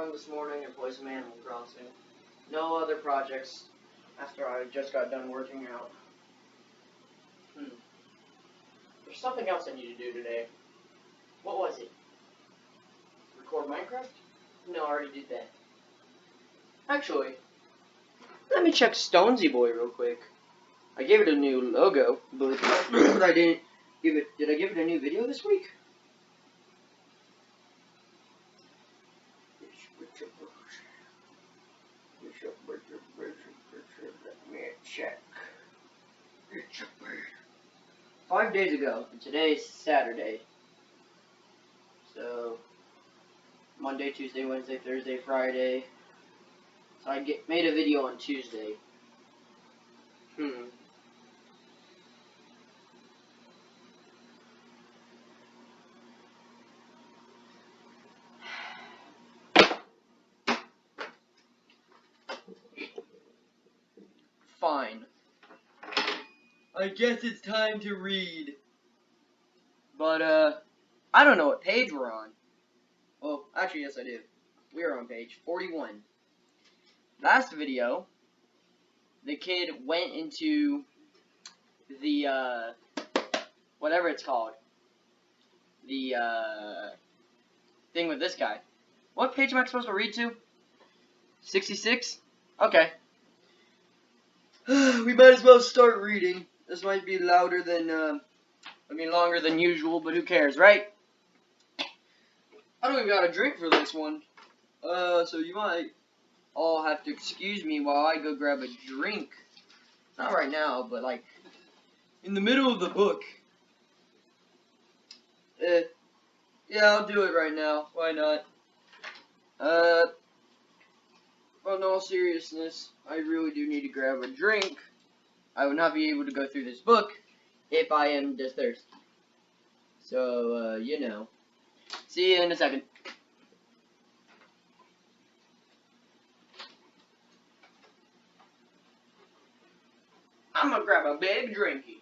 around this morning and play some Animal Crossing. No other projects after I just got done working out. There's something else I need to do today. What was it? Record Minecraft? No, I already did that. Actually, let me check Stonesy Boy real quick. I gave it a new logo, but I didn't give it. Did I give it a new video this week? Let me check. 5 days ago, and today's Saturday. So Monday, Tuesday, Wednesday, Thursday, Friday. So I made a video on Tuesday. Fine. I guess it's time to read. But, I don't know what page we're on. Well, actually, yes, I do. We are on page 41. Last video, the kid went into the, whatever it's called. The, thing with this guy. What page am I supposed to read to? 66? Okay. We might as well start reading. This might be louder than, longer than usual, but who cares, right? I don't even got a drink for this one. So you might all have to excuse me while I go grab a drink. Not right now, but like, in the middle of the book. Yeah, I'll do it right now. Why not? Well, in all seriousness, I really do need to grab a drink. I would not be able to go through this book if I am just thirsty. So, you know. See you in a second. I'm gonna grab a big drinky.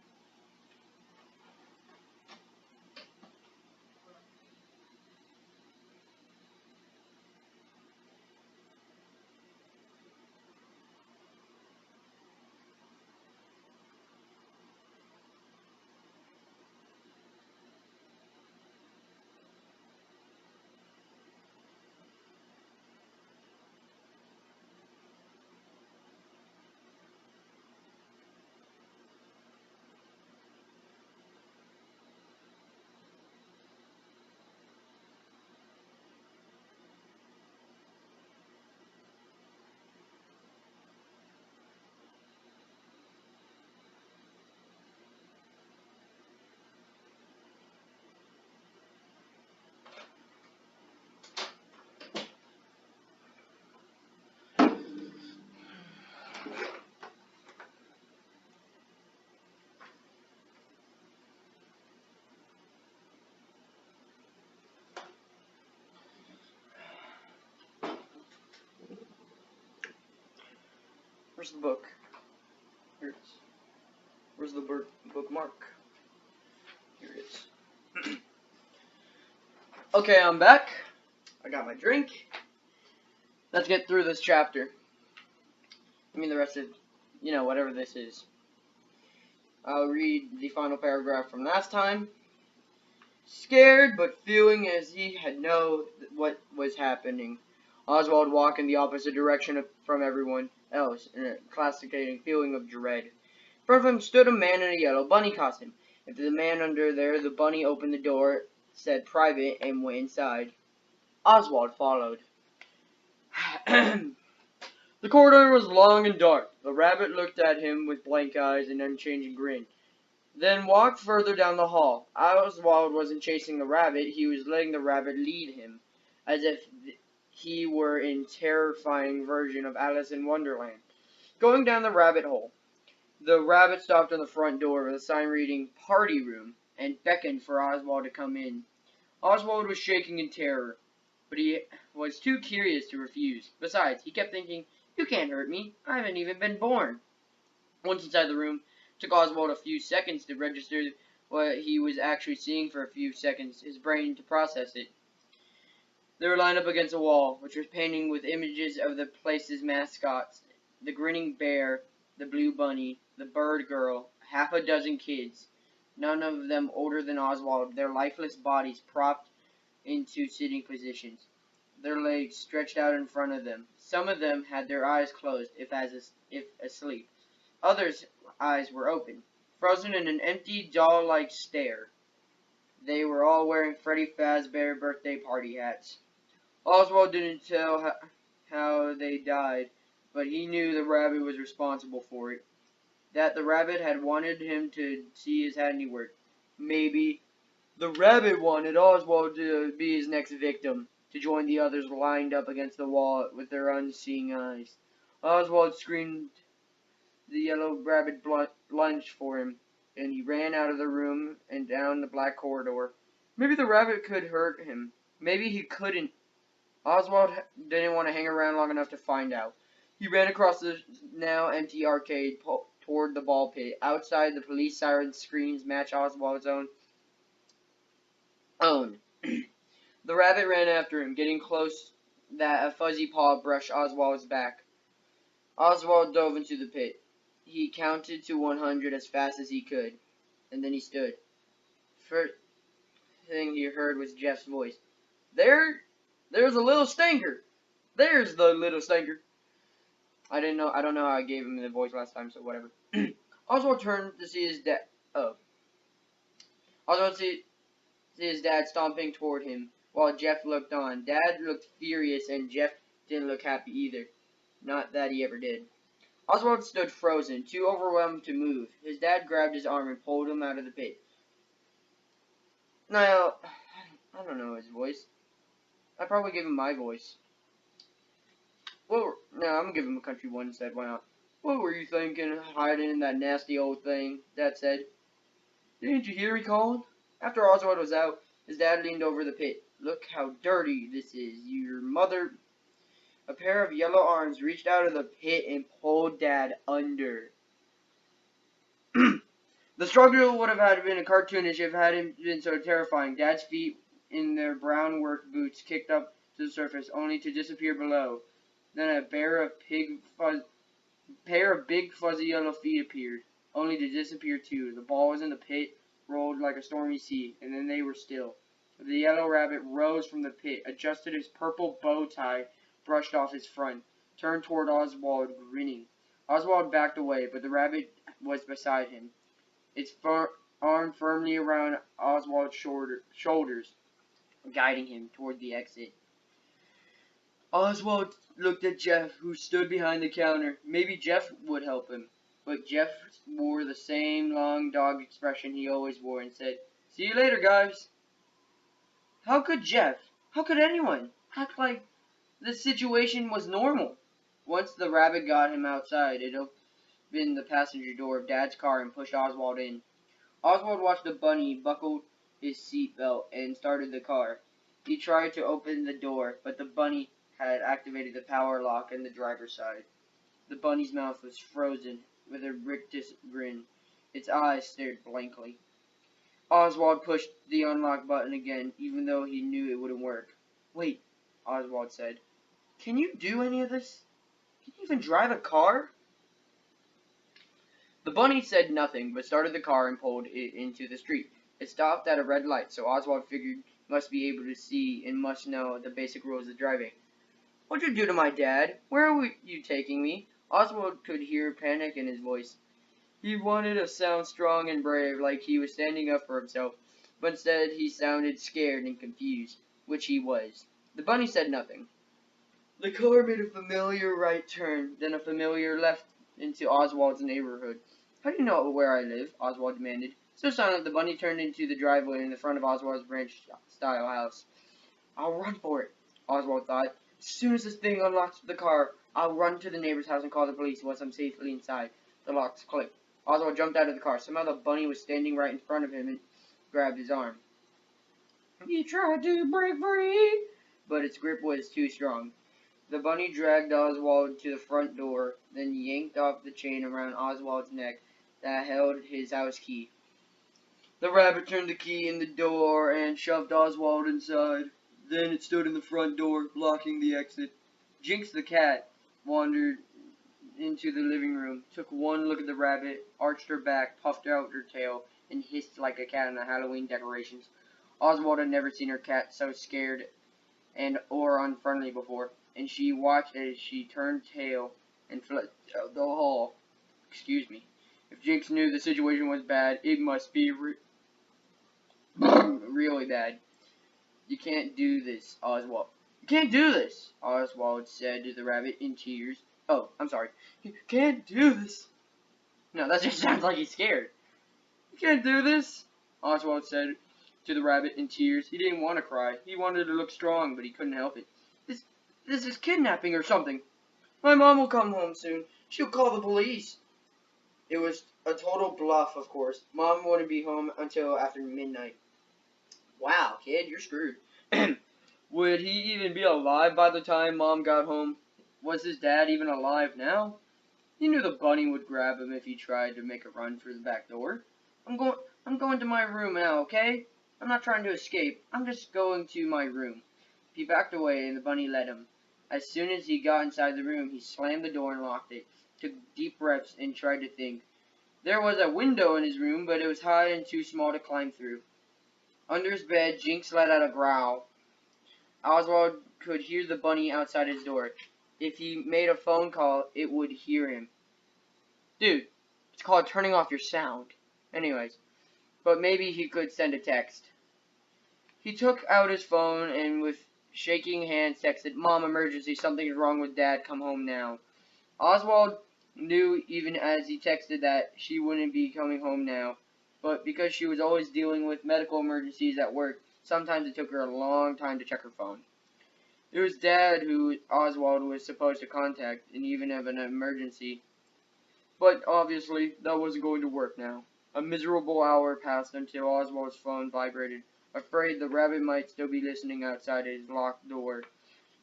Where's the book? Here it is. Where's the bookmark? Here it is. Okay, I'm back. I got my drink. Let's get through this chapter. The rest of, whatever this is. I'll read the final paragraph from last time. Scared, but feeling as he had known what was happening, Oswald walked in the opposite direction from everyone else in a classificating feeling of dread. In front of him stood a man in a yellow bunny costume. After the man under there, the bunny opened the door, said private, and went inside. Oswald followed. The corridor was long and dark. The rabbit looked at him with blank eyes and unchanging grin, then walked further down the hall. Oswald wasn't chasing the rabbit, he was letting the rabbit lead him, as if he were in terrifying version of Alice in Wonderland. Going down the rabbit hole, the rabbit stopped on the front door with a sign reading "Party Room" and beckoned for Oswald to come in. Oswald was shaking in terror, but he was too curious to refuse. Besides, he kept thinking, "You can't hurt me. I haven't even been born." Once inside the room, it took Oswald a few seconds to register what he was actually seeing for a few seconds, his brain to process it. They were lined up against a wall, which was painted with images of the place's mascots: the grinning bear, the blue bunny, the bird girl, half a dozen kids, none of them older than Oswald, their lifeless bodies propped into sitting positions, their legs stretched out in front of them. Some of them had their eyes closed, if asleep. Others' eyes were open, frozen in an empty, doll-like stare. They were all wearing Freddy Fazbear birthday party hats. Oswald didn't tell how they died, but he knew the rabbit was responsible for it. That the rabbit had wanted him to see his handiwork. Maybe the rabbit wanted Oswald to be his next victim, to join the others lined up against the wall with their unseeing eyes. Oswald screamed. The yellow rabbit lunged for him, and he ran out of the room and down the black corridor. Maybe the rabbit could hurt him. Maybe he couldn't. Oswald didn't want to hang around long enough to find out. He ran across the now empty arcade toward the ball pit. Outside, the police siren screams match Oswald's own. The rabbit ran after him, getting close that a fuzzy paw brushed Oswald's back. Oswald dove into the pit. He counted to 100 as fast as he could, and then he stood. First thing he heard was Jeff's voice. There's a little stinker. There's the little stinker. I don't know how I gave him the voice last time, so whatever. Oswald turned to see his dad. Oswald see his dad stomping toward him, while Jeff looked on. Dad looked furious, and Jeff didn't look happy either. Not that he ever did. Oswald stood frozen, too overwhelmed to move. His dad grabbed his arm and pulled him out of the pit. Now, I don't know his voice. I'd probably give him my voice. Well, no, I'm gonna give him a country one instead. Why not? What were you thinking, hiding in that nasty old thing? Dad said. Didn't you hear me calling? After Oswald was out, his dad leaned over the pit. Look how dirty this is. Your mother. A pair of yellow arms reached out of the pit and pulled Dad under. The struggle would have had been cartoonish if it hadn't been so terrifying. Dad's feet in their brown work boots kicked up to the surface, only to disappear below. Then a pair of big fuzzy yellow feet appeared, only to disappear too. The ball was in the pit, rolled like a stormy sea, and then they were still. The yellow rabbit rose from the pit, adjusted his purple bow tie, brushed off his front, turned toward Oswald, grinning. Oswald backed away, but the rabbit was beside him, its arm firmly around Oswald's shoulders, guiding him toward the exit. Oswald looked at Jeff, who stood behind the counter. Maybe Jeff would help him, but Jeff wore the same long dog expression he always wore and said, "See you later, guys." How could anyone, act like the situation was normal? Once the rabbit got him outside, it opened the passenger door of Dad's car and pushed Oswald in. Oswald watched the bunny buckle his seatbelt and started the car. He tried to open the door, but the bunny had activated the power lock on the driver's side. The bunny's mouth was frozen with a rictus grin. Its eyes stared blankly. Oswald pushed the unlock button again, even though he knew it wouldn't work. "Wait," Oswald said. "Can you do any of this? Can you even drive a car?" The bunny said nothing, but started the car and pulled it into the street. It stopped at a red light, so Oswald figured it must be able to see and must know the basic rules of driving. "What'd you do to my dad? Where are you taking me?" Oswald could hear panic in his voice. He wanted to sound strong and brave, like he was standing up for himself, but instead he sounded scared and confused, which he was. The bunny said nothing. The car made a familiar right turn, then a familiar left into Oswald's neighborhood. "How do you know where I live?" Oswald demanded. So silent, the bunny turned into the driveway in the front of Oswald's ranch-style house. "I'll run for it," Oswald thought. "As soon as this thing unlocks the car, I'll run to the neighbor's house and call the police once I'm safely inside." The locks clicked. Oswald jumped out of the car. Somehow the bunny was standing right in front of him and grabbed his arm. He tried to break free, but its grip was too strong. The bunny dragged Oswald to the front door, then yanked off the chain around Oswald's neck that held his house key. The rabbit turned the key in the door and shoved Oswald inside. Then it stood in the front door, blocking the exit. Jinx the cat wandered into the living room, took one look at the rabbit, arched her back, puffed out her tail, and hissed like a cat in the Halloween decorations. Oswald had never seen her cat so scared and or unfriendly before, and she watched as she turned tail and fled out the hall. Excuse me. If Jinx knew the situation was bad, it must be really bad. You can't do this, Oswald. You can't do this, Oswald said to the rabbit in tears. Oh, I'm sorry. You can't do this. No, that just sounds like he's scared. You can't do this, Oswald said to the rabbit in tears. He didn't want to cry. He wanted to look strong, but he couldn't help it. This is kidnapping or something. My mom will come home soon. She'll call the police. It was a total bluff, of course. Mom wouldn't be home until after midnight. Wow, kid, you're screwed. Would he even be alive by the time Mom got home? Was his dad even alive now? He knew the bunny would grab him if he tried to make a run for the back door. I'm going to my room now, okay? I'm not trying to escape. I'm just going to my room. He backed away and the bunny let him. As soon as he got inside the room, he slammed the door and locked it, took deep breaths, and tried to think. There was a window in his room, but it was high and too small to climb through. Under his bed, Jinx let out a growl. Oswald could hear the bunny outside his door. If he made a phone call, it would hear him. Dude, it's called turning off your sound. Anyways, but maybe he could send a text. He took out his phone and with shaking hands texted, Mom, emergency, something's wrong with Dad, come home now. Oswald knew even as he texted that she wouldn't be coming home now, but because she was always dealing with medical emergencies at work, sometimes it took her a long time to check her phone. It was Dad who Oswald was supposed to contact, and even of an emergency. But obviously, that wasn't going to work now. A miserable hour passed until Oswald's phone vibrated, afraid the rabbit might still be listening outside his locked door.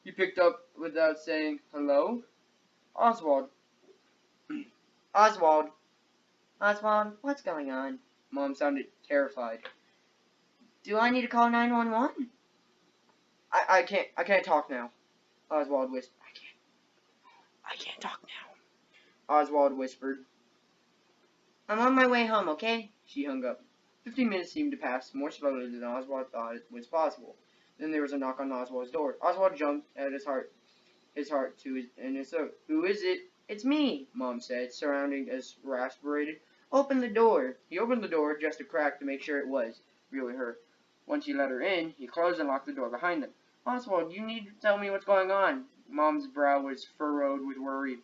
He picked up without saying, hello? Oswald. Oswald. Oswald, what's going on? Mom sounded terrified. Do I need to call 911? I can't talk now. Oswald whispered. I can't talk now. Oswald whispered. I'm on my way home, okay? She hung up. 15 minutes seemed to pass more slowly than Oswald thought it was possible. Then there was a knock on Oswald's door. Oswald jumped at his heart to his throat. Who is it? It's me, Mom said, surrounding as exasperated. Open the door. He opened the door just a crack to make sure it was really her. Once he let her in, he closed and locked the door behind them. Oswald, you need to tell me what's going on. Mom's brow was furrowed with worry.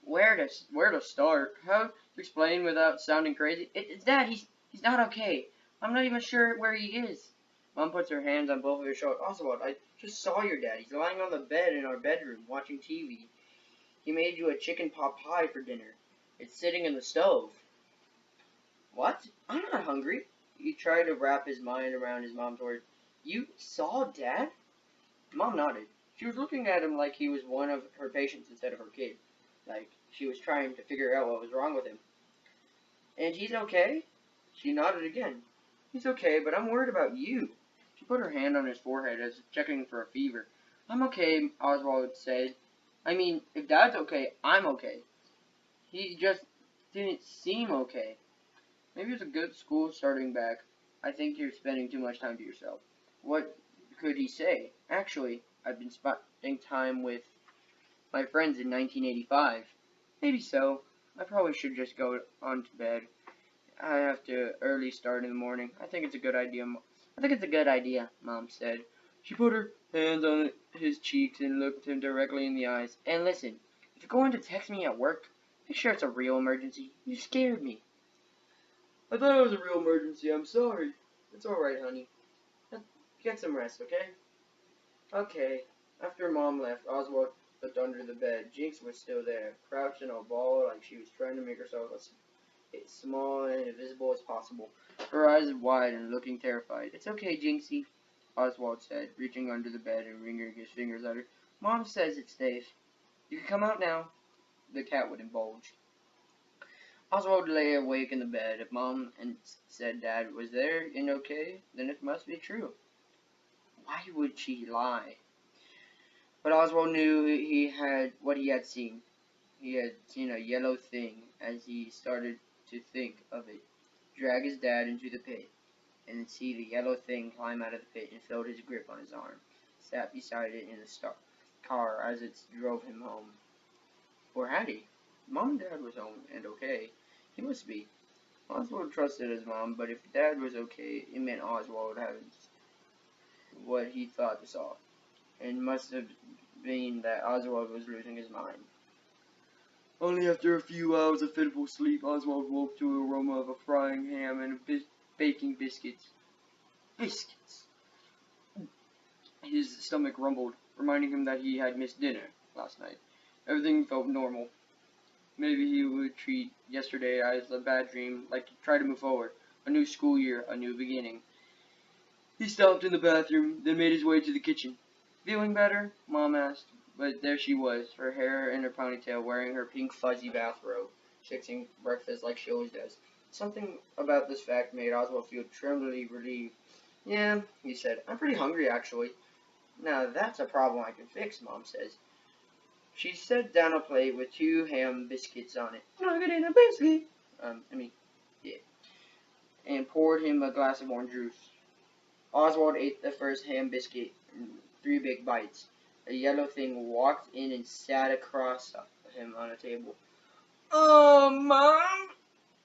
Where to start? How to explain without sounding crazy? It's Dad. He's not okay. I'm not even sure where he is. Mom puts her hands on both of his shoulders. Oswald, I just saw your dad. He's lying on the bed in our bedroom watching TV. He made you a chicken pot pie for dinner. It's sitting in the stove. What? I'm not hungry. He tried to wrap his mind around his mom's words. You saw Dad? Mom nodded. She was looking at him like he was one of her patients instead of her kid. Like she was trying to figure out what was wrong with him. And he's okay? She nodded again. He's okay, but I'm worried about you. She put her hand on his forehead as if checking for a fever. I'm okay, Oswald said. I mean, if Dad's okay, I'm okay. He just didn't seem okay. Maybe it's a good school starting back. I think you're spending too much time to yourself. What could he say? Actually, I've been spending time with my friends in 1985. Maybe so. I probably should just go on to bed. I have to early start in the morning. I think it's a good idea, Mom said. She put her hands on his cheeks and looked him directly in the eyes. And listen, if you're going to text me at work, make sure it's a real emergency. You scared me. I thought it was a real emergency. I'm sorry. It's alright, honey. Get some rest, okay? Okay. After Mom left, Oswald looked under the bed. Jinx was still there, crouched in a ball like she was trying to make herself as small and invisible as possible. Her eyes wide and looking terrified. It's okay, Jinxie, Oswald said, reaching under the bed and wringing his fingers at her. Mom says it's safe. You can come out now. The cat would indulge. Oswald lay awake in the bed. If Mom and said Dad was there and okay, then it must be true. Why would she lie? But Oswald knew what he had seen. He had seen a yellow thing as he started to think of it. Drag his dad into the pit, and see the yellow thing climb out of the pit and felt his grip on his arm. Sat beside it in the car as it drove him home. Or had he? Mom and Dad was home and okay. He must be. Oswald trusted his mom, but if Dad was okay, it meant Oswald had what he thought saw. And must have been that Oswald was losing his mind. Only after a few hours of fitful sleep, Oswald woke to the aroma of a frying ham and baking biscuits. Biscuits! His stomach rumbled, reminding him that he had missed dinner last night. Everything felt normal. Maybe he would treat yesterday as a bad dream, like try to move forward. A new school year, a new beginning. He stopped in the bathroom, then made his way to the kitchen. Feeling better? Mom asked. But there she was, her hair in her ponytail, wearing her pink fuzzy bathrobe, fixing breakfast like she always does. Something about this fact made Oswald feel tremblingly relieved. Yeah, he said, I'm pretty hungry, actually. Now that's a problem I can fix, Mom says. She set down a plate with 2 ham biscuits on it. Nugget in a biscuit. Yeah. And poured him a glass of orange juice. Oswald ate the first ham biscuit in 3 big bites. A yellow thing walked in and sat across him on a table. Oh, Mom!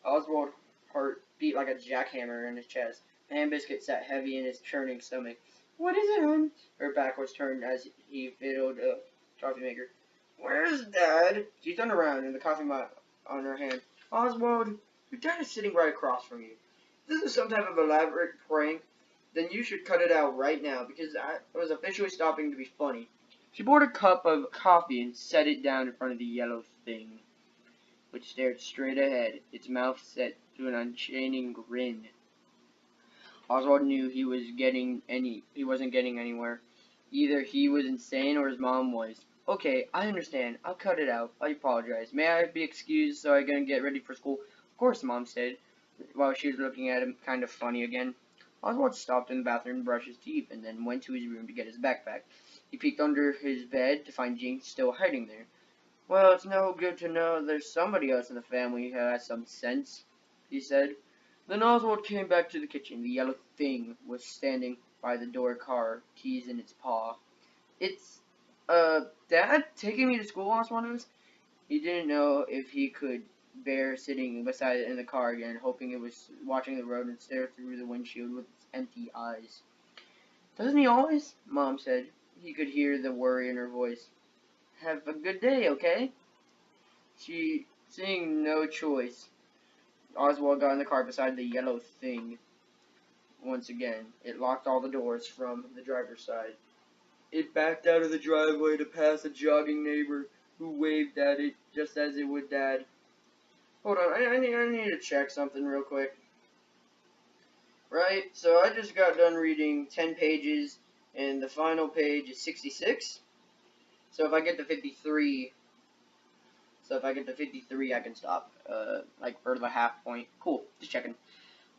Oswald's heart beat like a jackhammer in his chest. The ham biscuit sat heavy in his churning stomach. What is it, hon? Her back was turned as he fiddled a coffee maker. Where's Dad? She turned around and the coffee mug on her hand. Oswald, your dad is sitting right across from you. If this is some type of elaborate prank, then you should cut it out right now, because I was officially stopping to be funny. She poured a cup of coffee and set it down in front of the yellow thing, which stared straight ahead, its mouth set to an unchaining grin. Oswald knew he wasn't getting anywhere. Either he was insane or his mom was. Okay, I understand. I'll cut it out. I apologize. May I be excused so I can get ready for school? Of course, Mom said, while she was looking at him kind of funny again. Oswald stopped in the bathroom to brush his teeth and then went to his room to get his backpack. He peeked under his bed to find Jinx still hiding there. Well, it's no good to know there's somebody else in the family who has some sense, he said. Then Oswald came back to the kitchen. The yellow thing was standing by the door car, keys in its paw. It's, Dad taking me to school, Oswald asked. He didn't know if he could bear sitting beside it in the car again, hoping it was watching the road and stare through the windshield with its empty eyes. Doesn't he always? Mom said. He could hear the worry in her voice. Have a good day, okay? Seeing no choice, Oswald got in the car beside the yellow thing. Once again, it locked all the doors from the driver's side. It backed out of the driveway to pass a jogging neighbor who waved at it just as it would Dad. Hold on, I need to check something real quick. Right, so I just got done reading 10 pages, and the final page is 66. So if I get to 53, I can stop, like for the half point. Cool, just checking.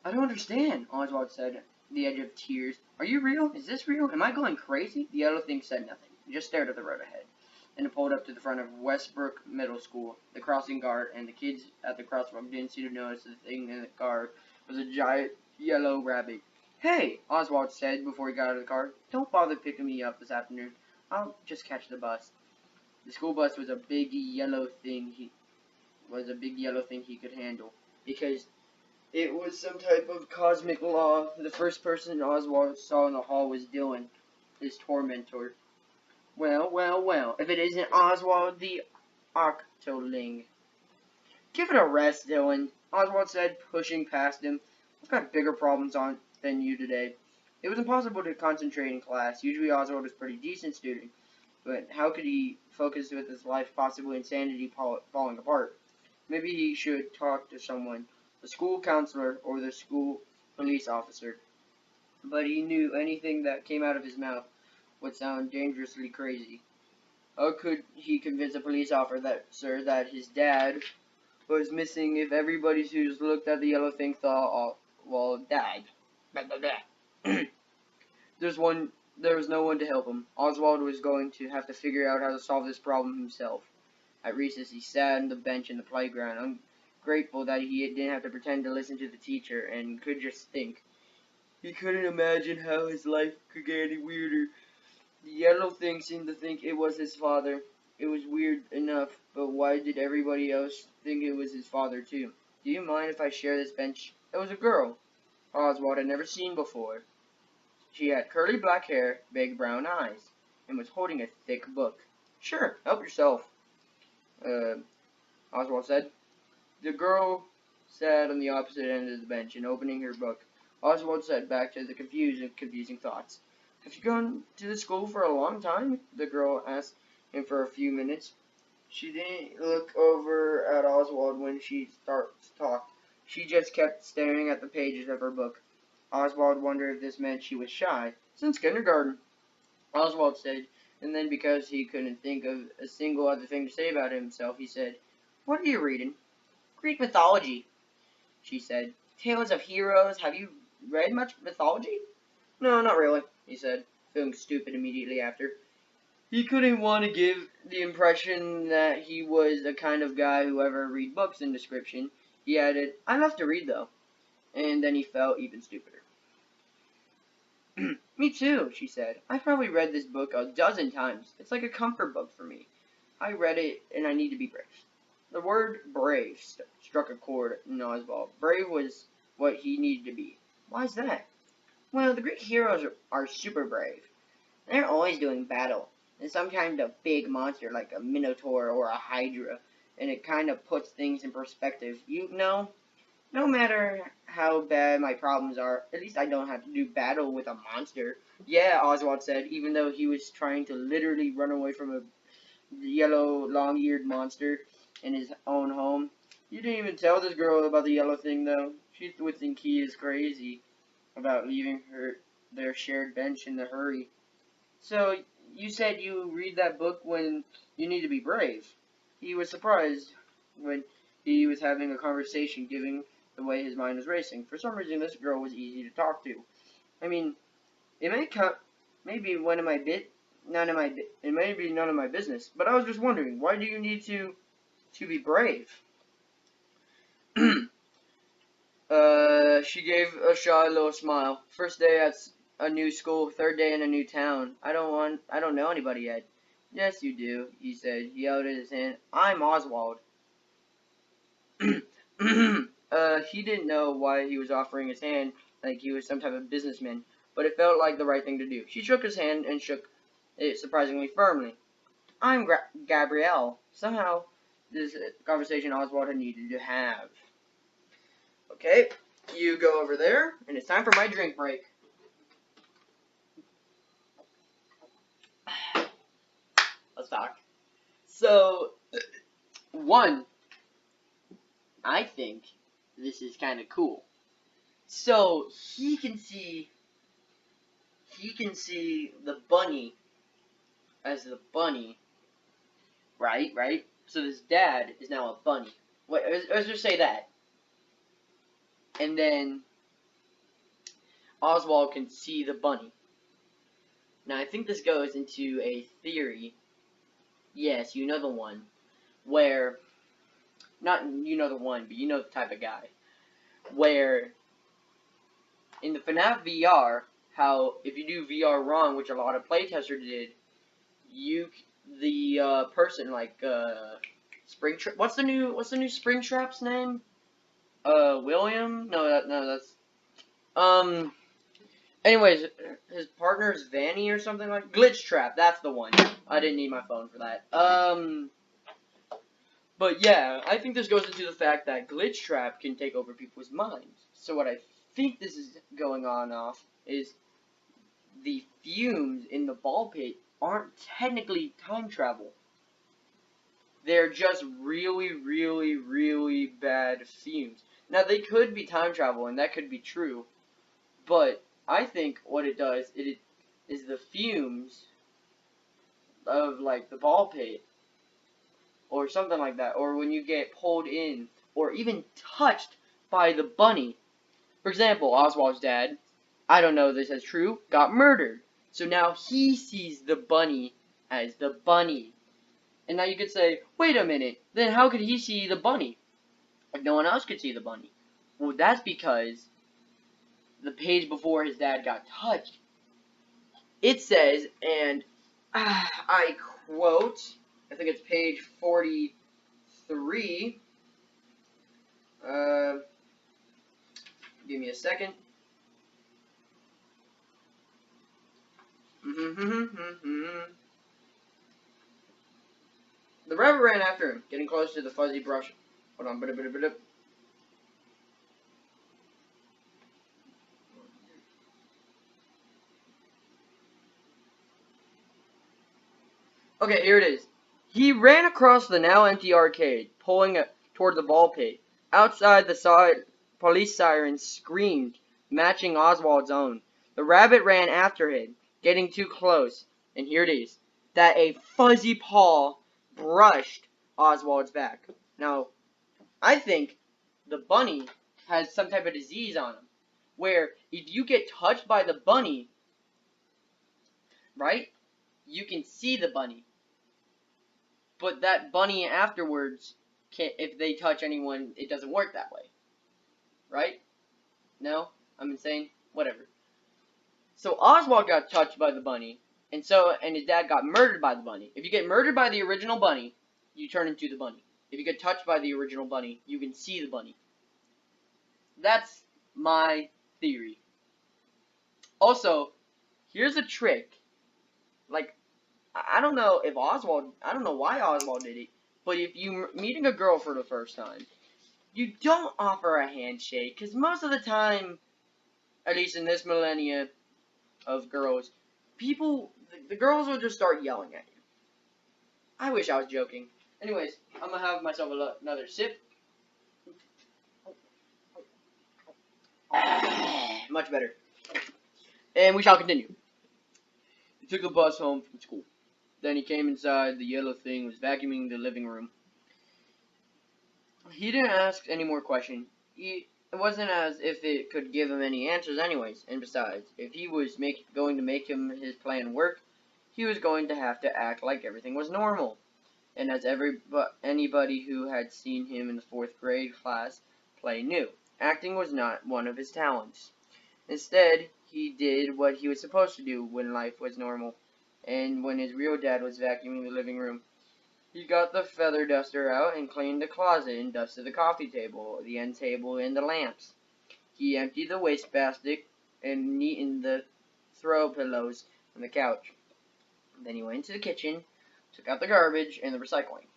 I don't understand, Oswald said, the edge of tears. Are you real? Is this real? Am I going crazy? The yellow thing said nothing. It just stared at the road ahead. And it pulled up to the front of Westbrook Middle School. The crossing guard and the kids at the crosswalk didn't seem to notice the thing in the car was a giant yellow rabbit. Hey, Oswald said before he got out of the car. Don't bother picking me up this afternoon. I'll just catch the bus. The school bus was a big yellow thing he could handle, because it was some type of cosmic law. The first person Oswald saw in the hall was Dylan, his tormentor. Well, if it isn't Oswald the Octoling. Give it a rest, Dylan, Oswald said, pushing past him. I've got bigger problems on than you today. It was impossible to concentrate in class. Usually Oswald was a pretty decent student, but how could he focus with his life possibly insanity falling apart? Maybe he should talk to someone, the school counselor or the school police officer. But he knew anything that came out of his mouth would sound dangerously crazy. How could he convince a police officer that his dad was missing if everybody who's looked at the yellow thing thought, well, died? There's one there was no one to help him. Oswald was going to have to figure out how to solve this problem himself. At recess, he sat on the bench in the playground, ungrateful that he didn't have to pretend to listen to the teacher and could just think. He couldn't imagine how his life could get any weirder. The yellow thing seemed to think it was his father. It was weird enough, but why did everybody else think it was his father too? Do you mind if I share this bench? It was a girl Oswald had never seen before. She had curly black hair, big brown eyes, and was holding a thick book. Sure, help yourself, Oswald said. The girl sat on the opposite end of the bench and opening her book. Oswald sat back to the confusing thoughts. Have you gone to the school for a long time? The girl asked him for a few minutes. She didn't look over at Oswald when she started to talk. She just kept staring at the pages of her book. Oswald wondered if this meant she was shy. Since kindergarten, Oswald said, and then because he couldn't think of a single other thing to say about himself, he said, What are you reading? Greek mythology, she said. Tales of heroes. Have you read much mythology? No, not really, he said, feeling stupid immediately after. He couldn't want to give the impression that he was the kind of guy who ever read books in description. He added, I love to read, though. And then he felt even stupider. Me too, she said. I've probably read this book a dozen times. It's like a comfort book for me. I read it, and I need to be brave. The word brave struck a chord in Oswald. Brave was what he needed to be. Why's that? Well, the Greek heroes are super brave. They're always doing battle. And some kind of big monster like a minotaur or a hydra. And it kind of puts things in perspective. You know, no matter how bad my problems are, at least I don't have to do battle with a monster. Yeah, Oswald said, even though he was trying to literally run away from a yellow, long-eared monster in his own home. You didn't even tell this girl about the yellow thing, though. She would think he is crazy about leaving their shared bench in a hurry. So, you said you read that book when you need to be brave. He was surprised when he was having a conversation, given the way his mind was racing. For some reason, this girl was easy to talk to. I mean, it may be it may be none of my business, but I was just wondering, why do you need to be brave? She gave a shy little smile. First day at a new school, third day in a new town. I don't know anybody yet. Yes, you do, he said. He held his hand. I'm Oswald. He didn't know why he was offering his hand like he was some type of businessman, but it felt like the right thing to do. She shook his hand and shook it surprisingly firmly. I'm Gabrielle. Somehow, this conversation Oswald had needed to have. Okay, you go over there, and it's time for my drink break. Let's talk. So, one, I think this is kind of cool. So, he can see the bunny as the bunny, right? So his dad is now a bunny. Wait, let's just say that. And then Oswald can see the bunny. Now, I think this goes into a theory. Yes, you know the one. Where, not you know the one, but you know the type of guy. Where, in the FNAF VR, how if you do VR wrong, which a lot of playtesters did, the person like Springtrap. What's the new Springtrap's name? William? No, that's Anyways, his partner's Vanny or something like Glitchtrap. That's the one. I didn't need my phone for that. But yeah, I think this goes into the fact that Glitchtrap can take over people's minds. So what I think this is going on off is the fumes in the ball pit aren't technically time travel. They're just really, really, really bad fumes. Now, they could be time travel, and that could be true, but I think what it does, it is the fumes of, like, the ball pit, or something like that, or when you get pulled in, or even touched by the bunny. For example, Oswald's dad, I don't know if this is true, got murdered. So now he sees the bunny as the bunny. And now you could say, wait a minute, then how could he see the bunny if no one else could see the bunny? Well, that's because the page before his dad got touched, it says, and I quote, I think it's page 43, give me a second. The rabbit ran after him, getting close to the fuzzy brush. Hold on, Okay, here it is. He ran across the now empty arcade, pulling toward the ball pit. Outside, the police sirens screamed, matching Oswald's own. The rabbit ran after him, getting too close. And here it is, that a fuzzy paw brushed Oswald's back. Now, I think the bunny has some type of disease on him, where if you get touched by the bunny, right, you can see the bunny. But that bunny afterwards, if they touch anyone, it doesn't work that way. Right? No? I'm insane? Whatever. So Oswald got touched by the bunny, and his dad got murdered by the bunny. If you get murdered by the original bunny, you turn into the bunny. If you get touched by the original bunny, you can see the bunny. That's my theory. Also, here's a trick. Like, I don't know why Oswald did it, but if you're meeting a girl for the first time, you don't offer a handshake, because most of the time, at least in this millennia of girls, the girls will just start yelling at you. I wish I was joking. Anyways, I'm gonna have myself another sip. Much better. And we shall continue. He took the bus home from school. Then he came inside. The yellow thing was vacuuming the living room. He didn't ask any more questions. It wasn't as if it could give him any answers anyways. And besides, if he was going to make his plan work, he was going to have to act like everything was normal. And as anybody who had seen him in the 4th grade class play knew, acting was not one of his talents. Instead, he did what he was supposed to do when life was normal, and when his real dad was vacuuming the living room. He got the feather duster out and cleaned the closet and dusted the coffee table, the end table, and the lamps. He emptied the wastebasket and neatened the throw pillows on the couch. Then he went into the kitchen, took out the garbage and the recycling.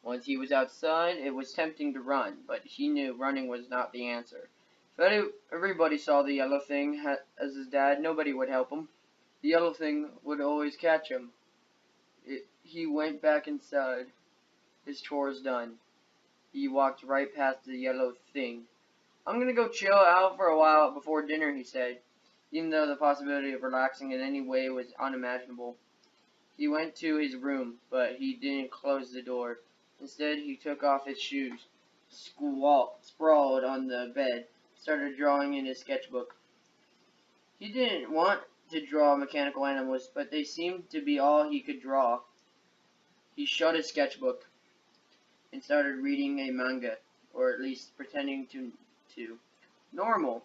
Once he was outside, it was tempting to run, but he knew running was not the answer. If everybody saw the yellow thing as his dad, nobody would help him. The yellow thing would always catch him. He went back inside, his chores done. He walked right past the yellow thing. I'm gonna go chill out for a while before dinner, he said, even though the possibility of relaxing in any way was unimaginable. He went to his room, but he didn't close the door. Instead, he took off his shoes, sprawled on the bed, started drawing in his sketchbook. He didn't want to draw mechanical animals, but they seemed to be all he could draw. He shut his sketchbook and started reading a manga, or at least pretending to. Normal.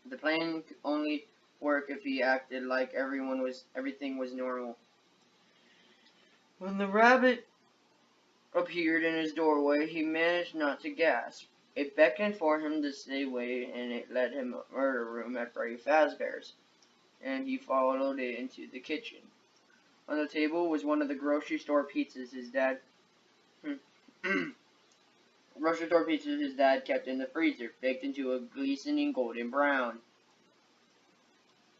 The plan could only work if he acted like everything was normal. When the rabbit appeared in his doorway, he managed not to gasp. It beckoned for him to stay away, and it led him to a murder room at Freddy Fazbear's, and he followed it into the kitchen. On the table was one of the grocery store pizzas his dad kept in the freezer, baked into a glistening golden brown,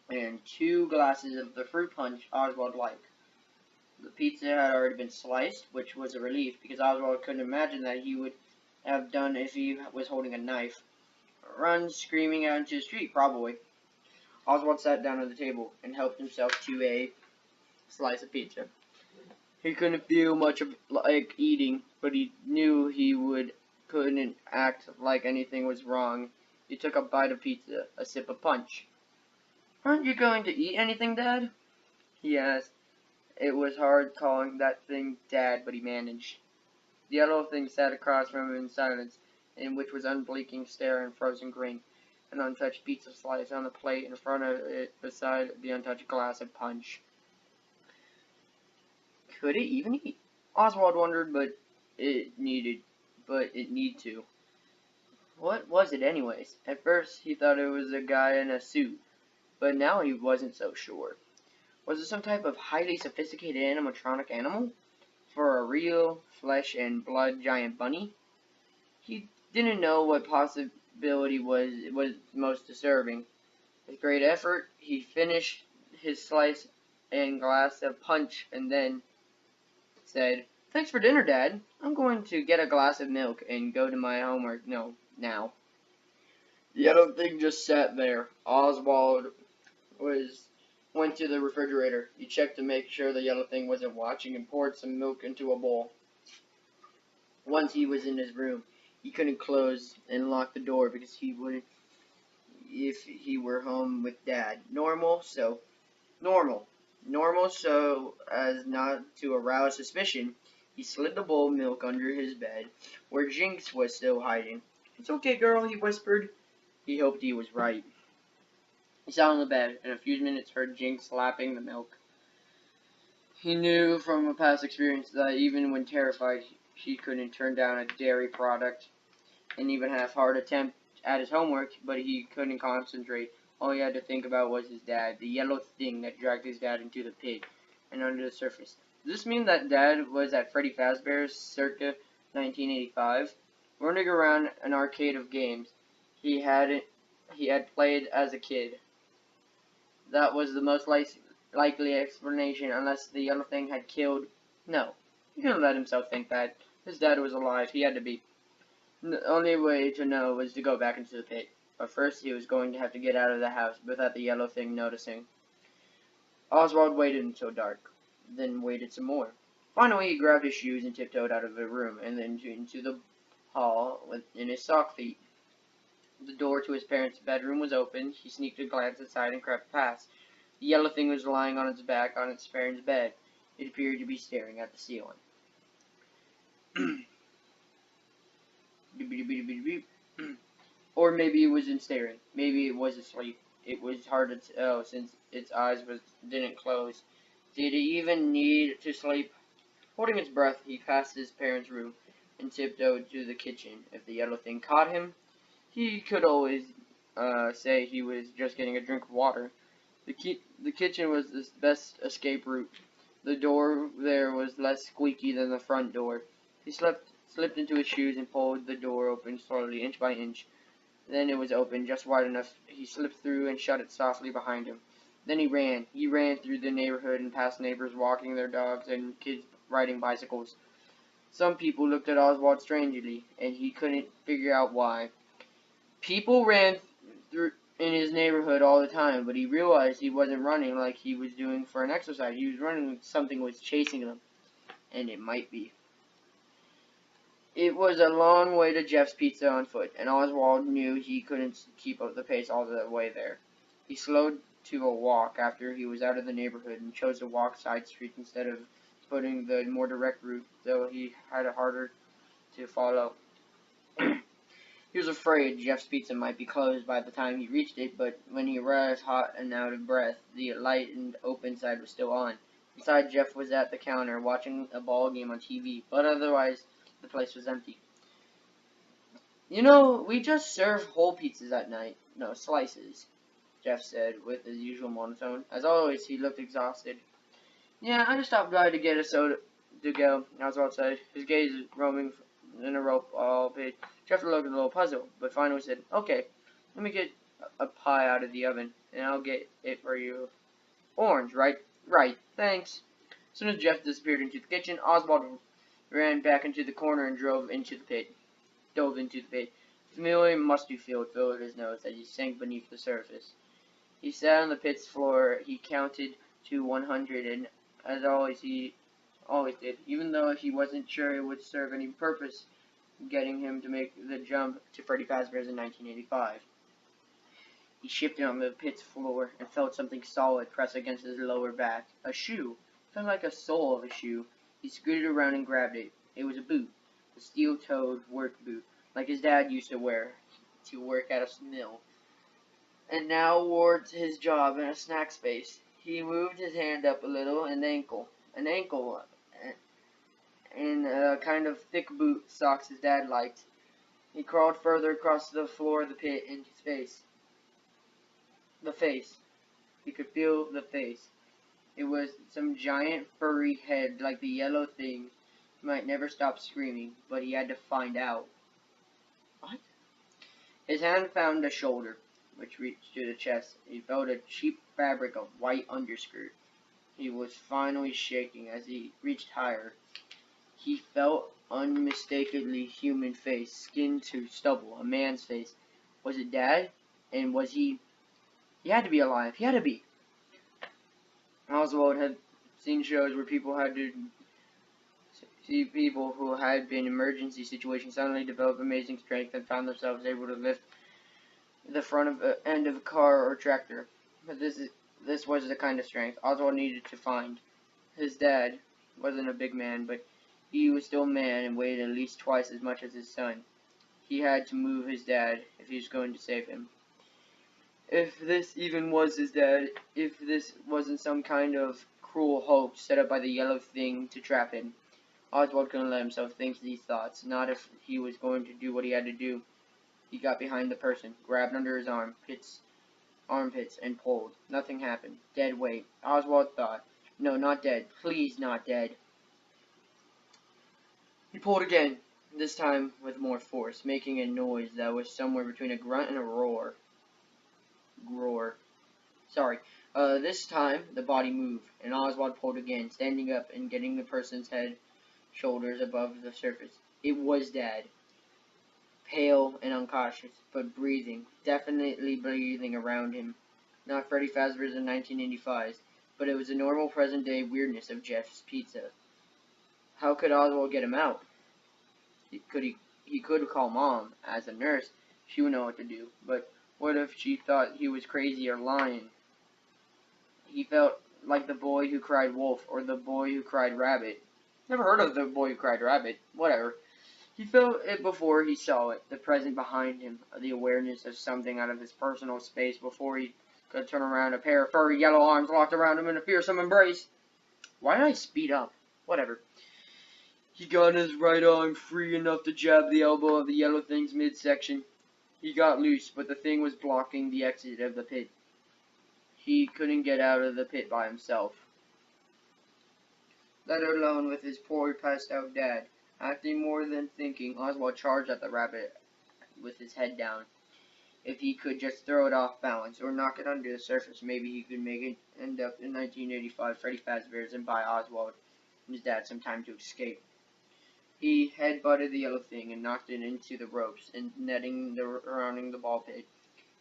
and 2 glasses of the fruit punch Oswald liked. The pizza had already been sliced, which was a relief, because Oswald couldn't imagine that he would have done if he was holding a knife. Run screaming out into the street, probably. Oswald sat down at the table and helped himself to a slice of pizza. He couldn't feel much like eating, but he knew he couldn't act like anything was wrong. He took a bite of pizza, a sip of punch. Aren't you going to eat anything, Dad? He asked. It was hard calling that thing Dad, but he managed. The yellow thing sat across from him in silence, in which was unblinking stare and frozen grin, an untouched pizza slice on the plate in front of it beside the untouched glass of punch. Could it even eat? Oswald wondered, but it need to. What was it anyways? At first he thought it was a guy in a suit, but now he wasn't so sure. Was it some type of highly sophisticated animatronic animal? For a real, flesh and blood giant bunny? He didn't know what possibility was most disturbing. With great effort, he finished his slice and glass of punch and then said, "Thanks for dinner, Dad. I'm going to get a glass of milk and go to my homework now." The yellow thing just sat there. Oswald went to the refrigerator. He checked to make sure the yellow thing wasn't watching and poured some milk into a bowl. Once he was in his room, he couldn't close and lock the door because he wouldn't if he were home with Dad. Normal so as not to arouse suspicion. He slid the bowl of milk under his bed, where Jinx was still hiding. "It's okay, girl," he whispered. He hoped he was right. He sat on the bed, and in a few minutes heard Jinx lapping the milk. He knew from a past experience that even when terrified, she couldn't turn down a dairy product. An even half-hearted attempt at his homework, but he couldn't concentrate. All he had to think about was his dad, the yellow thing that dragged his dad into the pit and under the surface. Does this mean that Dad was at Freddy Fazbear's circa 1985, running around an arcade of games he had played as a kid? That was the most likely explanation, unless the yellow thing had killed. No, he couldn't let himself think that. His dad was alive. He had to be. The only way to know was to go back into the pit. But first he was going to have to get out of the house without the yellow thing noticing. Oswald waited until dark, then waited some more. Finally he grabbed his shoes and tiptoed out of the room, and then into the hall in his sock feet. The door to his parents' bedroom was open. He sneaked a glance inside and crept past. The yellow thing was lying on its back on its parents' bed. It appeared to be staring at the ceiling. Or maybe it wasn't staring. Maybe it was asleep. It was hard to tell since its eyes didn't close. Did it even need to sleep? Holding its breath, he passed his parents' room and tiptoed to the kitchen. If the yellow thing caught him, he could always say he was just getting a drink of water. The kitchen was the best escape route. The door there was less squeaky than the front door. He slipped into his shoes and pulled the door open slowly, inch by inch. Then it was open, just wide enough. He slipped through and shut it softly behind him. Then he ran. He ran through the neighborhood and past neighbors walking their dogs and kids riding bicycles. Some people looked at Oswald strangely, and he couldn't figure out why. People ran through in his neighborhood all the time, but he realized he wasn't running like he was doing for an exercise. He was running like something was chasing him, and it might be. It was a long way to Jeff's Pizza on foot, and Oswald knew he couldn't keep up the pace all the way there. He slowed to a walk after he was out of the neighborhood and chose to walk side streets instead of putting the more direct route, though he had it harder to follow. He was afraid Jeff's Pizza might be closed by the time he reached it, but when he arrived hot and out of breath, the light and open side was still on. Inside, Jeff was at the counter watching a ball game on TV, but otherwise the place was empty. "You know, we just serve whole pizzas at night. No, slices," Jeff said with his usual monotone. As always, he looked exhausted. "Yeah, I just stopped by to get a soda to go," Oswald said, his gaze roaming in a rope all page. Jeff looked a little puzzled, but finally said, "Okay, let me get a pie out of the oven, and I'll get it for you. Orange, right?" "Right, thanks." As soon as Jeff disappeared into the kitchen, Oswald ran back into the corner and dove into the pit. Familiar musty feel filled his nose as he sank beneath the surface. He sat on the pit's floor. He counted to 100, and as always he always did, even though he wasn't sure it would serve any purpose getting him to make the jump to Freddy Fazbear's in 1985. He shifted on the pit's floor and felt something solid press against his lower back. A shoe. It felt like a sole of a shoe. He scooted around and grabbed it. It was a boot. A steel-toed work boot, like his dad used to wear to work at a mill, and now wore to his job in a snack space. He moved his hand up a little, and an ankle, in a kind of thick boot socks his dad liked. He crawled further across the floor of the pit into his face. The face. He could feel the face. It was some giant furry head like the yellow thing. He might never stop screaming, but he had to find out. What? His hand found a shoulder, which reached to the chest. He felt a cheap fabric of white underskirt. He was finally shaking as he reached higher. He felt unmistakably human face, skin to stubble, a man's face. Was it Dad? And was he... He had to be alive. He had to be. Oswald had seen shows where people had to see people who had been in emergency situations suddenly develop amazing strength and found themselves able to lift the front of end of a car or tractor. But this was the kind of strength Oswald needed to find. His dad wasn't a big man, but he was still a man and weighed at least twice as much as his son. He had to move his dad if he was going to save him. If this even was his dad, if this wasn't some kind of cruel hoax set up by the yellow thing to trap him. Oswald couldn't let himself think these thoughts, not if he was going to do what he had to do. He got behind the person, grabbed under his armpits, and pulled. Nothing happened. Dead weight. Oswald thought. No, not dead. Please, not dead. He pulled again, this time with more force, making a noise that was somewhere between a grunt and a roar. This time, the body moved, and Oswald pulled again, standing up and getting the person's head, shoulders above the surface. It was Dad. Pale and unconscious, but breathing, definitely breathing around him. Not Freddy Fazbear's in 1985, but it was the normal present-day weirdness of Jeff's Pizza. How could Oswald get him out? He could call Mom. As a nurse, she would know what to do. But what if she thought he was crazy or lying? He felt like the boy who cried wolf, or the boy who cried rabbit. Never heard of the boy who cried rabbit. Whatever. He felt it before he saw it, the present behind him, the awareness of something out of his personal space before he could turn around. A pair of furry yellow arms locked around him in a fearsome embrace. Why did I speed up? Whatever. He got his right arm free enough to jab the elbow of the yellow thing's midsection. He got loose, but the thing was blocking the exit of the pit. He couldn't get out of the pit by himself, let alone with his poor passed-out dad. Acting more than thinking, Oswald charged at the rabbit with his head down. If he could just throw it off balance, or knock it under the surface, maybe he could make it end up in 1985 Freddy Fazbear's and buy Oswald and his dad some time to escape. He headbutted the yellow thing and knocked it into the ropes and netting surrounding the ball pit.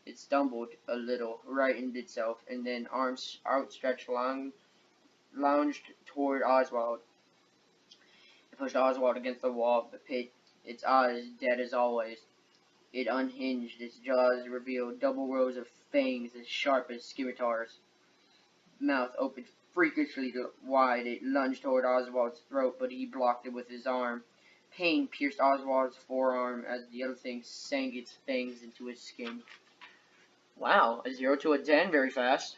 It stumbled a little, rightened itself, and then, arms outstretched, lounged toward Oswald. It pushed Oswald against the wall of the pit, its eyes dead as always. It unhinged, its jaws revealed double rows of fangs as sharp as scimitars. Mouth opened freakishly wide, it lunged toward Oswald's throat, but he blocked it with his arm. Pain pierced Oswald's forearm as the other thing sank its fangs into his skin. Wow, a 0 to a 10 very fast.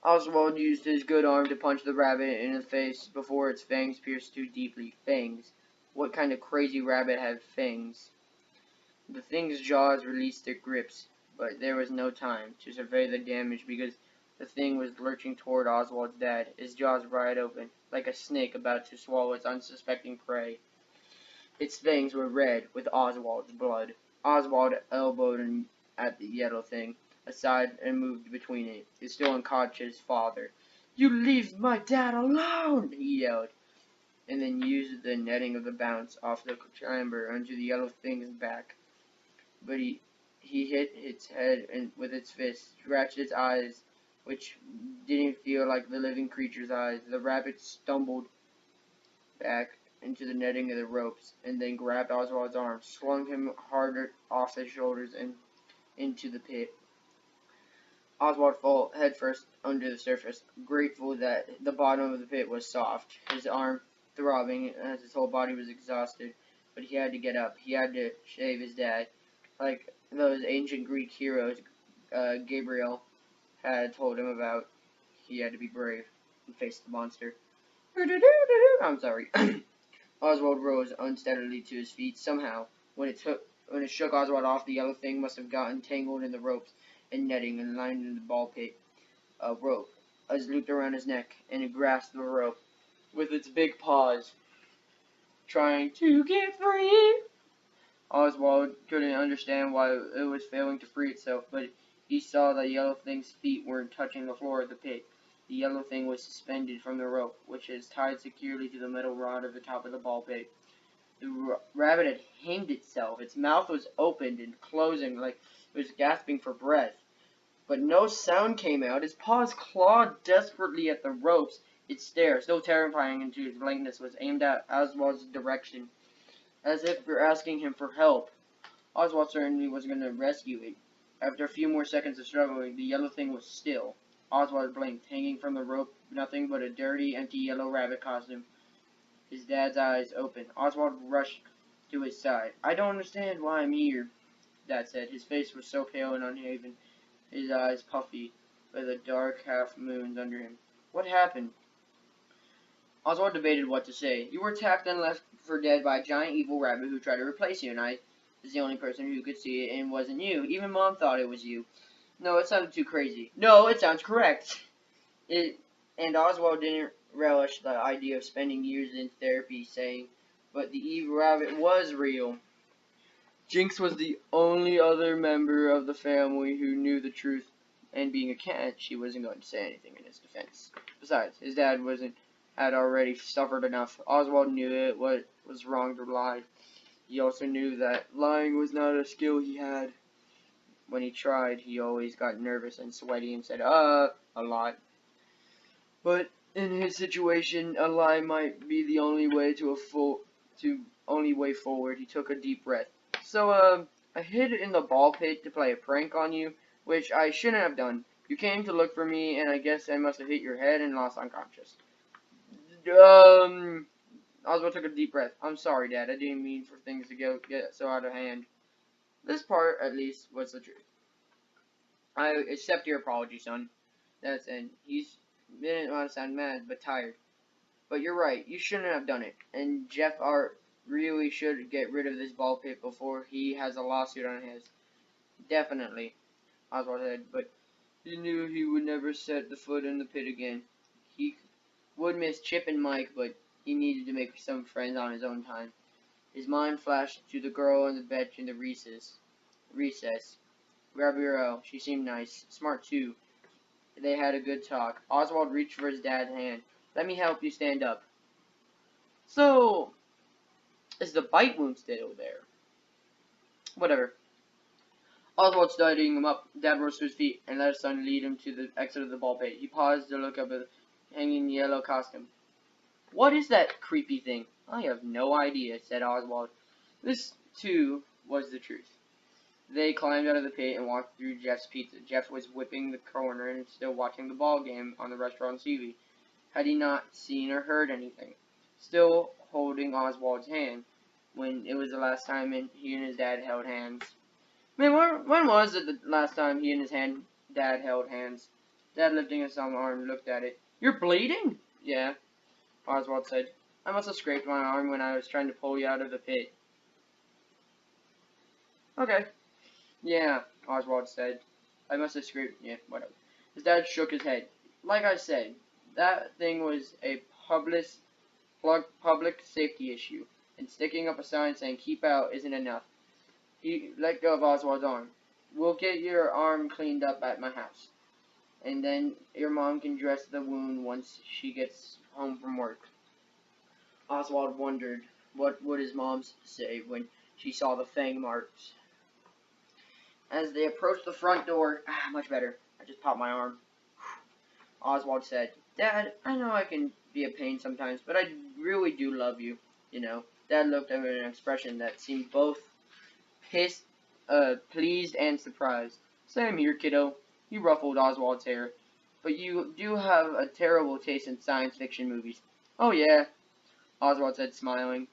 Oswald used his good arm to punch the rabbit in the face before its fangs pierced too deeply. Fangs. What kind of crazy rabbit had fangs? The thing's jaws released their grips, but there was no time to survey the damage because the thing was lurching toward Oswald's dad, its jaws wide open, like a snake about to swallow its unsuspecting prey. Its fangs were red with Oswald's blood. Oswald elbowed at the yellow thing aside and moved between it, his still unconscious father. "You leave my dad alone!" he yelled, and then used the netting of the bounce off the chamber onto the yellow thing's back. But he hit its head with its fist, scratched its eyes, which didn't feel like the living creature's eyes. The rabbit stumbled back into the netting of the ropes, and then grabbed Oswald's arm, slung him harder off his shoulders and into the pit. Oswald fell headfirst under the surface, grateful that the bottom of the pit was soft, his arm throbbing as his whole body was exhausted. But he had to get up. He had to save his dad. Like those ancient Greek heroes Gabriel had told him about, he had to be brave and face the monster. I'm sorry. Oswald rose unsteadily to his feet. Somehow, when it shook Oswald off, the yellow thing must have gotten tangled in the ropes and netting and lined in the ball pit. A rope was looped around his neck, and he grasped the rope with its big paws, trying to get free. Oswald couldn't understand why it was failing to free itself, but he saw the yellow thing's feet weren't touching the floor of the pit. The yellow thing was suspended from the rope, which is tied securely to the metal rod at the top of the ball pit. The rabbit had hanged itself. Its mouth was opened and closing like it was gasping for breath. But no sound came out. His paws clawed desperately at the ropes. Its stare, so terrifying into its blankness, was aimed at Oswald's direction, as if for asking him for help. Oswald certainly was going to rescue it. After a few more seconds of struggling, the yellow thing was still. Oswald blinked, hanging from the rope, nothing but a dirty, empty yellow rabbit costume. His dad's eyes opened. Oswald rushed to his side. "I don't understand why I'm here," Dad said. His face was so pale and uneven, his eyes puffy, with a dark half-moon under him. "What happened?" Oswald debated what to say. "You were attacked and left for dead by a giant evil rabbit who tried to replace you, and I was the only person who could see it, and it wasn't you. Even Mom thought it was you." "No, it sounded too crazy." "No, it sounds correct." And Oswald didn't relish the idea of spending years in therapy saying, "But the evil rabbit was real." Jinx was the only other member of the family who knew the truth, and being a cat, she wasn't going to say anything in his defense. Besides, his dad had already suffered enough. Oswald knew it was wrong to lie. He also knew that lying was not a skill he had. When he tried, he always got nervous and sweaty and said, a lot. But in his situation, a lie might be the only way only way forward. He took a deep breath. "So, I hid in the ball pit to play a prank on you, which I shouldn't have done. You came to look for me, and I guess I must have hit your head and lost unconscious." Oswald took a deep breath. "I'm sorry, Dad. I didn't mean for things to get so out of hand." This part, at least, was the truth. "I accept your apology, son," Dad said. He didn't want to sound mad, but tired. "But you're right. You shouldn't have done it. And Jeff Art really should get rid of this ball pit before he has a lawsuit on his." "Definitely," Oswald said, but he knew he would never set the foot in the pit again. He would miss Chip and Mike, but he needed to make some friends on his own time. His mind flashed to the girl on the bench in the recess. Gabrielle, she seemed nice, smart too. They had a good talk. Oswald reached for his dad's hand. "Let me help you stand up." "So, is the bite wound still there?" "Whatever." Oswald studying him up. Dad rose to his feet and let his son lead him to the exit of the ball pit. He paused to look up at the hanging yellow costume. "What is that creepy thing?" "I have no idea," said Oswald. This, too, was the truth. They climbed out of the pit and walked through Jeff's pizza. Jeff was whipping the corner and still watching the ball game on the restaurant TV. Had he not seen or heard anything? Still holding Oswald's hand when it was the last time he and his dad held hands. Man, when was it the last time he and dad held hands? Dad, lifting his arm, looked at it. "You're bleeding?" "Yeah," Oswald said. "I must have scraped my arm when I was trying to pull you out of the pit." "Okay." "Yeah," Oswald said. "I must have scraped, yeah, whatever." His dad shook his head. "Like I said, that thing was a public safety issue, and sticking up a sign saying 'keep out' isn't enough." He let go of Oswald's arm. "We'll get your arm cleaned up at my house, and then your mom can dress the wound once she gets home from work." Oswald wondered what would his mom say when she saw the fang marks. As they approached the front door, much better. I just popped my arm. Oswald said, "Dad, I know I can be a pain sometimes, but I really do love you, you know." Dad looked at him with an expression that seemed both pleased and surprised. "Same here, kiddo." He ruffled Oswald's hair. But you do have a terrible taste in science fiction movies. Oh yeah, Oswald said, smiling.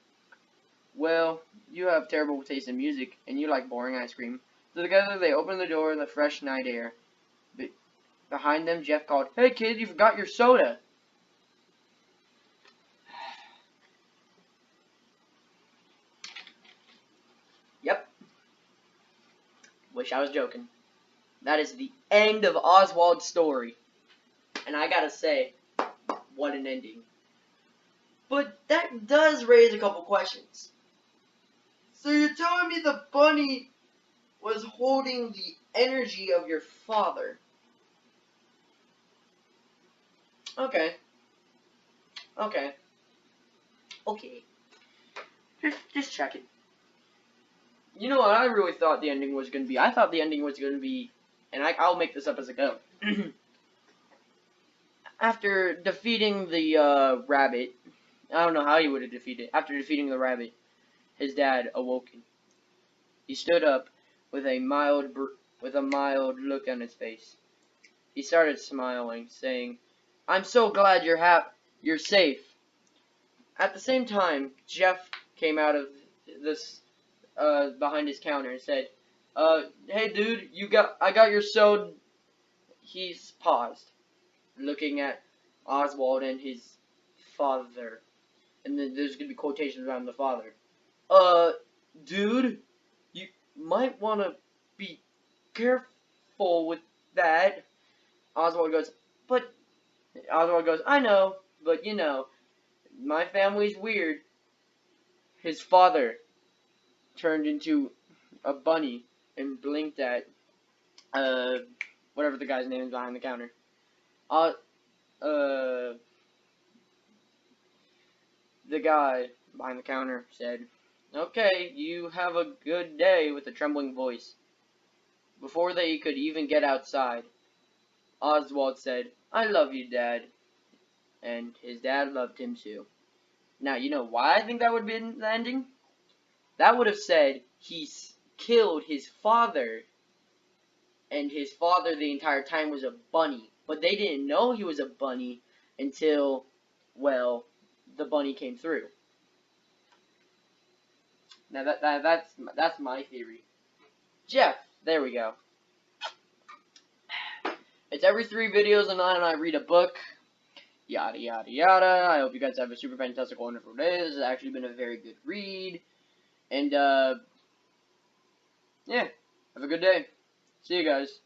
Well, you have terrible taste in music, and you like boring ice cream. So together they opened the door in the fresh night air. Behind them, Jeff called, "Hey kid, you forgot your soda." Yep. Wish I was joking. That is the end of Oswald's story. And I gotta say, what an ending. But that does raise a couple questions. So you're telling me the bunny was holding the energy of your father? Okay. Okay. Okay. Just checking. You know what I really thought the ending was going to be? I thought the ending was going to be, and I'll make this up as I go. After defeating the rabbit, I don't know how he would have defeated. After defeating the rabbit, his dad awoken. He stood up with a mild look on his face. He started smiling, saying, "I'm so glad you're safe." At the same time, Jeff came out of this behind his counter and said, "Hey dude, I got your soda." He's paused, looking at Oswald and his father, and then there's gonna be quotations around the father. Dude, you might want to be careful with that. Oswald goes, "I know, but you know, my family's weird." His father turned into a bunny and blinked at, whatever the guy's name is behind the counter. The guy behind the counter said, "Okay, you have a good day," with a trembling voice. Before they could even get outside, Oswald said, "I love you, Dad." And his dad loved him too. Now, you know why I think that would have been the ending? That would have said he killed his father, and his father the entire time was a bunny. But they didn't know he was a bunny until, well, the bunny came through. Now that's my theory. Jeff, there we go. It's every 3 videos and I read a book. Yada yada yada. I hope you guys have a super fantastic, wonderful day. This has actually been a very good read. And yeah, have a good day. See you guys.